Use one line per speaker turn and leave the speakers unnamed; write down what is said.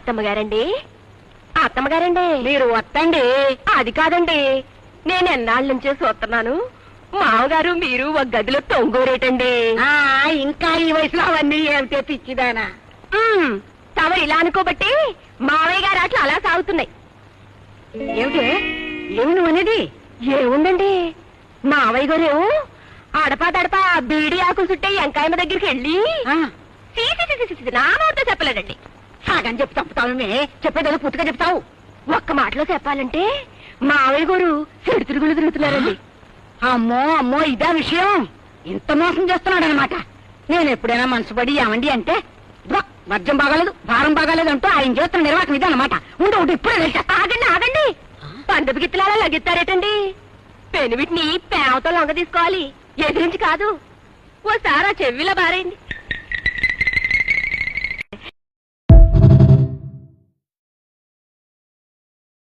అత్తమ్మగారండి, అత్తమ్మగారండి,
మీరు వస్తండి.
అది కాదండి, నేను ఎన్నాళ్ళ నుంచే చూస్తున్నాను. మామగారు మీరు ఒక గదిలో తొంగోరేటండి.
ఇంకా ఈ వయసులో అవన్నీ ఏమిటే పిచ్చిదానా?
తమరు ఇలా అనుకోబట్టి మావయ్య గారు అట్లా అలా సాగుతున్నాయి.
ఏమిటే ఏమి నువ్వు అనేది?
ఏముందండి, మావయ్య గారు అడపా తడపా బీడి ఆకులు చుట్టే ఎంకాయమ్మ దగ్గరికి వెళ్ళి నా నోటితో చెప్పలేదండి.
సాగని చెప్పి తప్పుతావు, చెప్పేదో పూర్తిగా చెప్తావు.
ఒక్క మాటలో చెప్పాలంటే మావయ్య గారు చెడు తిరుగులు తిరుగుతున్నారండి.
అమ్మో అమ్మో, ఇదా విషయం? ఇంత మోసం చేస్తున్నాడు అనమాట. నేను ఎప్పుడైనా మనసు పడి ఏమండి అంటే మద్యం బాగాలేదు, భారం బాగాలేదు అంటూ ఆయన చేస్తున్న నిర్వాహకం ఇదన్నమాట. ఉండు ఇప్పుడే వెళ్తా.
ఆగండి ఆగండి, పండుగ గిత్తలాలా లగిస్తారేటండి. పెనువిటిని పేమతో లొంగ తీసుకోవాలి, ఎదిరించి కాదు. ఓసారి ఆ చెవిలా బారైంది.